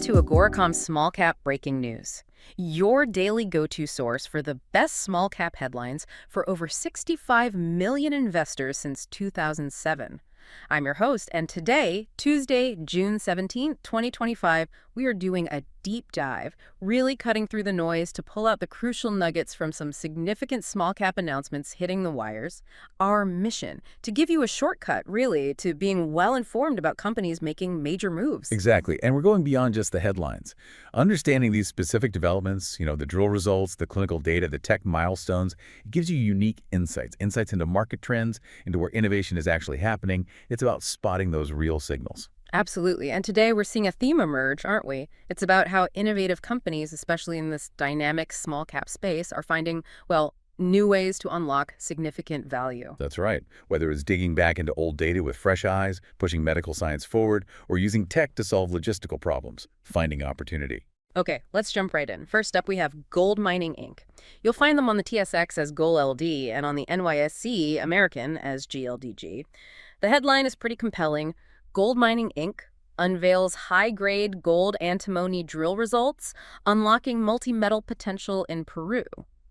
to Agoracom's Small Cap Breaking News, your daily go-to source for the best small cap headlines for over 65 million investors since 2007. I'm your host, and today, Tuesday, June 17, 2025, we are doing a deep dive, really cutting through the noise to pull out the crucial nuggets from some significant small cap announcements hitting the wires. Our mission, to give you a shortcut, really, to being well informed about companies making major moves. Exactly, and we're going beyond just the headlines. Understanding these specific developments, the drill results, the clinical data, the tech milestones, it gives you unique insights into market trends, into where innovation is actually happening. It's about spotting those real signals. Absolutely. And today we're seeing a theme emerge, aren't we? It's about how innovative companies, especially in this dynamic small cap space, are finding, well, new ways to unlock significant value. That's right. Whether it's digging back into old data with fresh eyes, pushing medical science forward, or using tech to solve logistical problems, finding opportunity. Okay, let's jump right in. First up, we have GoldMining Inc. You'll find them on the TSX as GoldLD and on the NYSE American as GLDG. The headline is pretty compelling. GoldMining Inc. unveils high-grade gold-antimony drill results, unlocking multi-metal potential in Peru.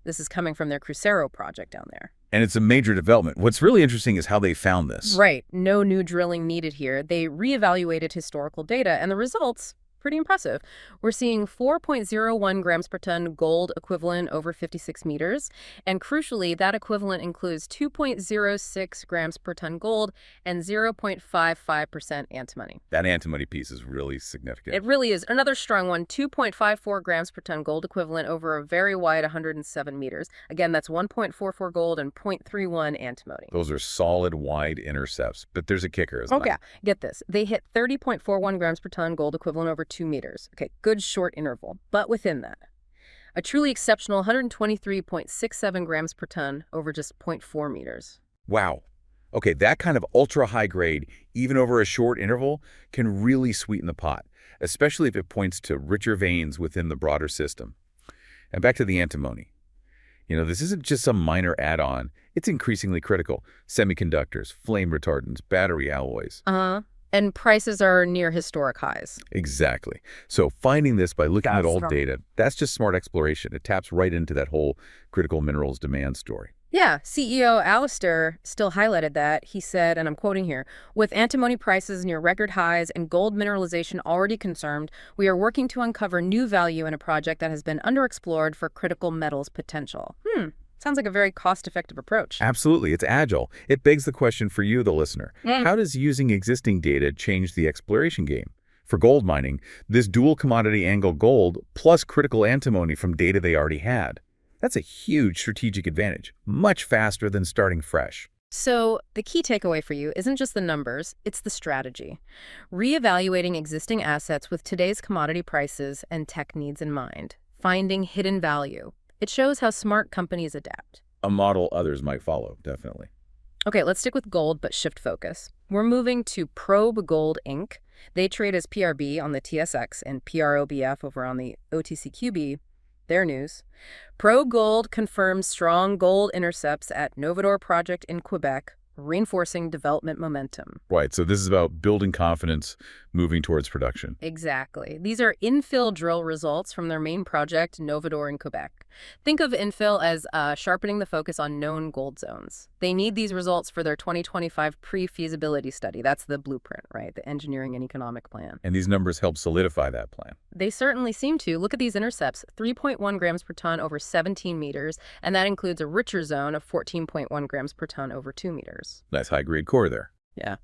This is coming from their Crucero Project down there. And it's a major development. What's really interesting is how they found this. Right. No new drilling needed here. They reevaluated historical data, and the results, pretty impressive. We're seeing 4.01 grams per ton gold equivalent over 56 meters. And crucially, that equivalent includes 2.06 grams per ton gold and 0.55% antimony. That antimony piece is really significant. It really is. Another strong one, 2.54 grams per ton gold equivalent over a very wide 107 meters. Again, that's 1.44 gold and 0.31 antimony. Those are solid, wide intercepts. But there's a kicker, isn't Okay, there? get this. They hit 30.41 grams per ton gold equivalent over 2 meters. Okay, good short interval. But within that, a truly exceptional 123.67 grams per ton over just 0.4 meters. Wow. Okay, that kind of ultra-high grade, even over a short interval, can really sweeten the pot, especially if it points to richer veins within the broader system. And back to the antimony. This isn't just some minor add-on. It's increasingly critical. Semiconductors, flame retardants, battery alloys. And prices are near historic highs. Exactly. So finding this by looking at old data, that's just smart exploration. It taps right into that whole critical minerals demand story. Yeah, CEO Alistair still highlighted that. He said, and I'm quoting here, "With antimony prices near record highs and gold mineralization already confirmed, we are working to uncover new value in a project that has been underexplored for critical metals potential." Sounds like a very cost-effective approach. Absolutely. It's agile. It begs the question for you, the listener. How does using existing data change the exploration game? For gold mining, this dual commodity angle gold plus critical antimony from data they already had. That's a huge strategic advantage, much faster than starting fresh. So the key takeaway for you isn't just the numbers, it's the strategy. Reevaluating existing assets with today's commodity prices and tech needs in mind. Finding hidden value. It shows how smart companies adapt. A model others might follow, definitely. Okay, let's stick with gold, but shift focus. We're moving to Probe Gold Inc. They trade as PRB on the TSX and PROBF over on the OTCQB. Their news. Probe Gold confirms strong gold intercepts at Novador Project in Quebec, reinforcing development momentum. Right, so this is about building confidence, moving towards production. Exactly. These are infill drill results from their main project, Novador in Quebec. Think of infill as sharpening the focus on known gold zones. They need these results for their 2025 pre-feasibility study. That's the blueprint, right? The engineering and economic plan. And these numbers help solidify that plan. They certainly seem to. Look at these intercepts, 3.1 grams per ton over 17 meters, and that includes a richer zone of 14.1 grams per ton over 2 meters. Nice high-grade core there. Yeah.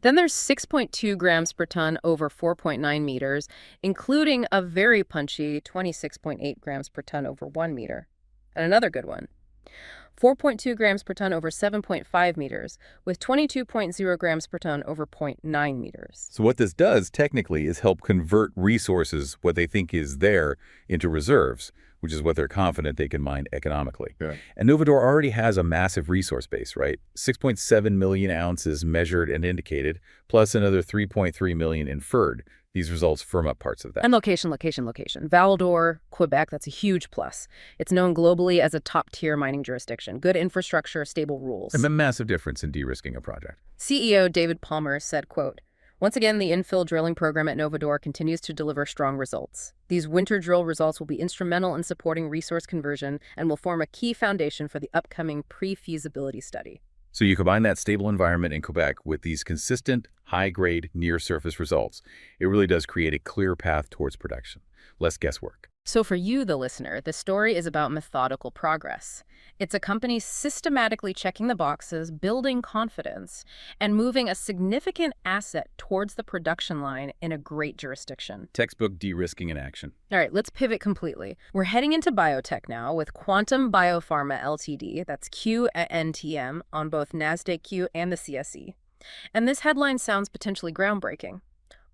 Then there's 6.2 grams per ton over 4.9 meters, including a very punchy 26.8 grams per ton over 1 meter. And another good one, 4.2 grams per ton over 7.5 meters, with 22.0 grams per ton over 0.9 meters. So what this does technically is help convert resources, what they think is there, into reserves, which is what they're confident they can mine economically. Yeah. And Novador already has a massive resource base, right? 6.7 million ounces measured and indicated, plus another 3.3 million inferred. These results firm up parts of that. And location. Val-d'Or, Quebec, that's a huge plus. It's known globally as a top-tier mining jurisdiction. Good infrastructure, stable rules. And a massive difference in de-risking a project. CEO David Palmer said, quote, Once again, the infill drilling program at Novador continues to deliver strong results. These winter drill results will be instrumental in supporting resource conversion and will form a key foundation for the upcoming pre-feasibility study. So you combine that stable environment in Quebec with these consistent, high-grade, near-surface results. It really does create a clear path towards production. Less guesswork. So for you, the listener, the story is about methodical progress. It's a company systematically checking the boxes, building confidence, and moving a significant asset towards the production line in a great jurisdiction. Textbook de-risking in action. All right, let's pivot completely. We're heading into biotech now with Quantum Biopharma Ltd, that's QNTM, on both NASDAQ and the CSE. And this headline sounds potentially groundbreaking.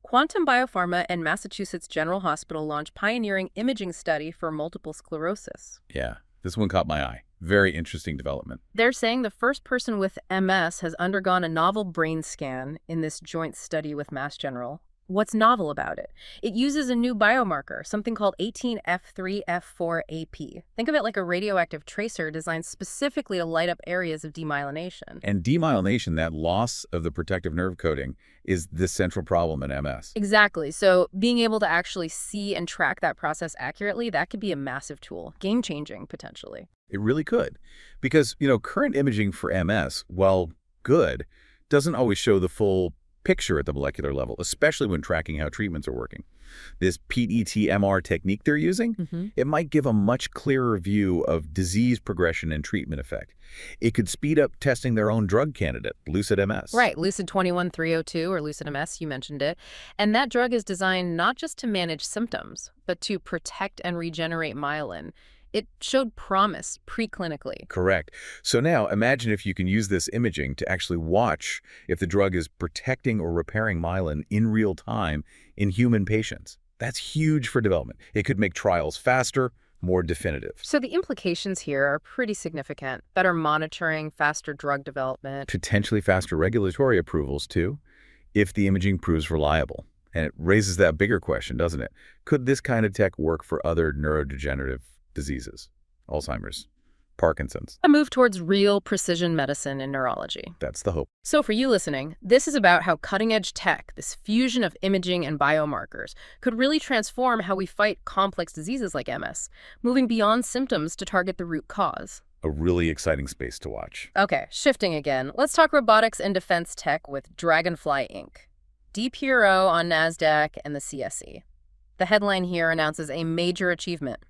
Quantum Biopharma and Massachusetts General Hospital launch pioneering imaging study for multiple sclerosis. Yeah, this one caught my eye. Very interesting development. They're saying the first person with MS has undergone a novel brain scan in this joint study with Mass General. What's novel about it? It uses a new biomarker, something called 18F3F4AP. Think of it like a radioactive tracer designed specifically to light up areas of demyelination. And demyelination, that loss of the protective nerve coating, is the central problem in MS. Exactly. So being able to actually see and track that process accurately, that could be a massive tool, game-changing potentially. It really could. Because, current imaging for MS, while good, doesn't always show the full picture at the molecular level, especially when tracking how treatments are working. This PET-MR technique they're using, it might give a much clearer view of disease progression and treatment effect. It could speed up testing their own drug candidate, Lucid MS. Right, Lucid 21302 or Lucid MS, you mentioned it. And that drug is designed not just to manage symptoms, but to protect and regenerate myelin. It showed promise preclinically. Correct. So now imagine if you can use this imaging to actually watch if the drug is protecting or repairing myelin in real time in human patients. That's huge for development. It could make trials faster, more definitive. So the implications here are pretty significant. Better monitoring, faster drug development. Potentially faster regulatory approvals too, if the imaging proves reliable. And it raises that bigger question, doesn't it? Could this kind of tech work for other neurodegenerative diseases, Alzheimer's, Parkinson's? A move towards real precision medicine in neurology. That's the hope. So for you listening, this is about how cutting-edge tech, this fusion of imaging and biomarkers, could really transform how we fight complex diseases like MS, moving beyond symptoms to target the root cause. A really exciting space to watch. Okay, shifting again. Let's talk robotics and defense tech with Dragonfly Inc. DPRO on NASDAQ and the CSE. The headline here announces a major achievement.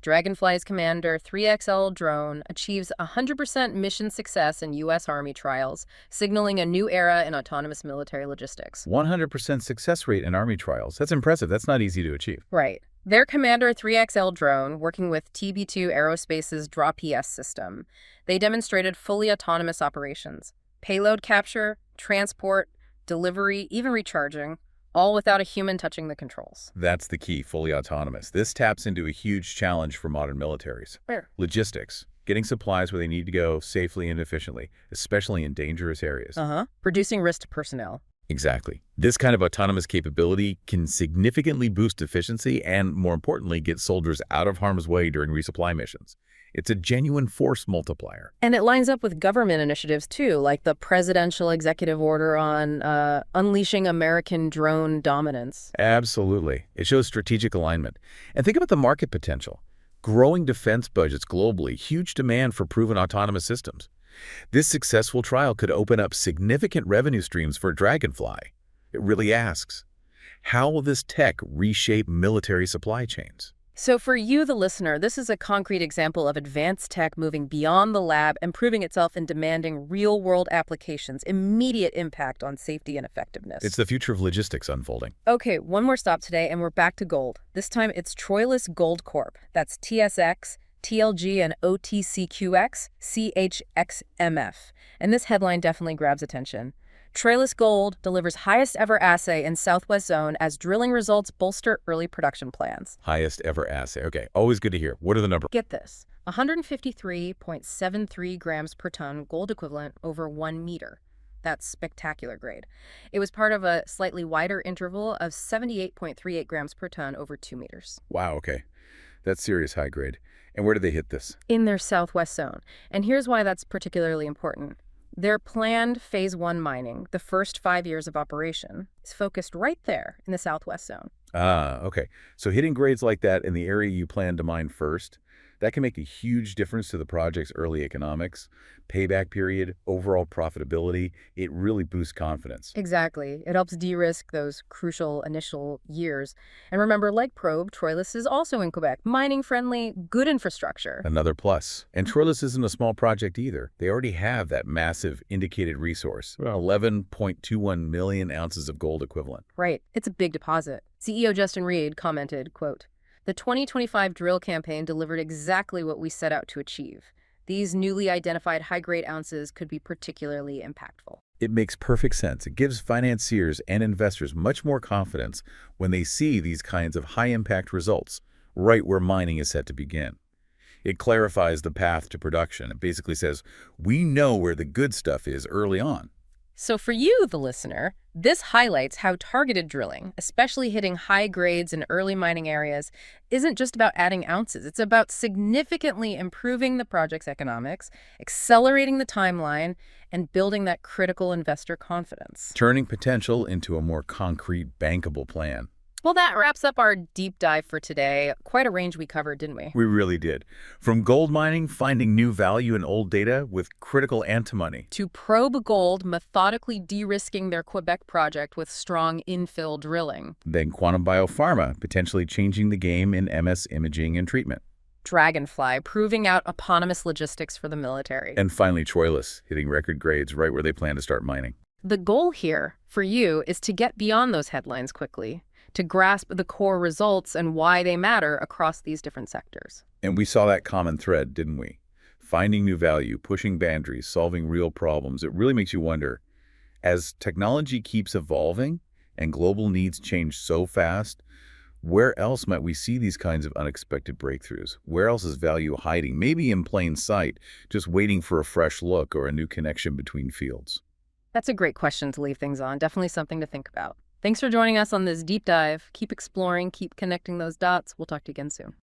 Dragonfly's Commander 3XL drone achieves 100% mission success in U.S. Army trials, signaling a new era in autonomous military logistics. 100% success rate in Army trials. That's impressive. That's not easy to achieve. Right. Their Commander 3XL drone, working with TB2 Aerospace's DRAW-PS system, they demonstrated fully autonomous operations. Payload capture, transport, delivery, even recharging, all without a human touching the controls. That's the key, fully autonomous. This taps into a huge challenge for modern militaries. Where? Logistics. Getting supplies where they need to go safely and efficiently, especially in dangerous areas. Reducing risk to personnel. Exactly. This kind of autonomous capability can significantly boost efficiency and, more importantly, get soldiers out of harm's way during resupply missions. It's a genuine force multiplier. And it lines up with government initiatives, too, like the presidential executive order on unleashing American drone dominance. Absolutely. It shows strategic alignment. And think about the market potential. Growing defense budgets globally, huge demand for proven autonomous systems. This successful trial could open up significant revenue streams for Dragonfly. It really asks, how will this tech reshape military supply chains? So for you, the listener, this is a concrete example of advanced tech moving beyond the lab and proving itself in demanding real-world applications, immediate impact on safety and effectiveness. It's the future of logistics unfolding. Okay, one more stop today, and we're back to gold. This time, it's Troilus Gold Corp. That's TSX, TLG, and OTCQX, CHXMF. And this headline definitely grabs attention. Troilus Gold delivers highest ever assay in Southwest Zone as drilling results bolster early production plans. Highest ever assay. Okay, always good to hear. What are the numbers? Get this, 153.73 grams per ton gold equivalent over 1 meter. That's spectacular grade. It was part of a slightly wider interval of 78.38 grams per ton over 2 meters. Wow, okay. That's serious high grade. And where did they hit this? In their Southwest Zone. And here's why that's particularly important. Their planned Phase 1 mining, the first 5 years of operation, is focused right there in the southwest zone. Ah, okay. So hitting grades like that in the area you plan to mine first, that can make a huge difference to the project's early economics, payback period, overall profitability. It really boosts confidence. Exactly. It helps de-risk those crucial initial years. And remember, like Probe, Troilus is also in Quebec. Mining-friendly, good infrastructure. Another plus. And Troilus isn't a small project either. They already have that massive indicated resource, about 11.21 million ounces of gold equivalent. Right. It's a big deposit. CEO Justin Reed commented, quote, "The 2025 drill campaign delivered exactly what we set out to achieve. These newly identified high-grade ounces could be particularly impactful." It makes perfect sense. It gives financiers and investors much more confidence when they see these kinds of high-impact results right where mining is set to begin. It clarifies the path to production. It basically says, we know where the good stuff is early on. So for you, the listener, this highlights how targeted drilling, especially hitting high grades in early mining areas, isn't just about adding ounces. It's about significantly improving the project's economics, accelerating the timeline, and building that critical investor confidence. Turning potential into a more concrete, bankable plan. Well, that wraps up our deep dive for today. Quite a range we covered, didn't we? We really did. From gold mining, finding new value in old data with critical antimony, To Probe Gold methodically de-risking their Quebec project with strong infill drilling. then quantum biopharma, potentially changing the game in MS imaging and treatment. Dragonfly, proving out eponymous logistics for the military. And finally, Troilus, hitting record grades right where they plan to start mining. The goal here, for you, is to get beyond those headlines quickly, to grasp the core results and why they matter across these different sectors. And we saw that common thread, didn't we? Finding new value, pushing boundaries, solving real problems. It really makes you wonder, as technology keeps evolving and global needs change so fast, where else might we see these kinds of unexpected breakthroughs? Where else is value hiding? Maybe in plain sight, just waiting for a fresh look or a new connection between fields. That's a great question to leave things on. Definitely something to think about. Thanks for joining us on this deep dive. Keep exploring, keep connecting those dots. We'll talk to you again soon.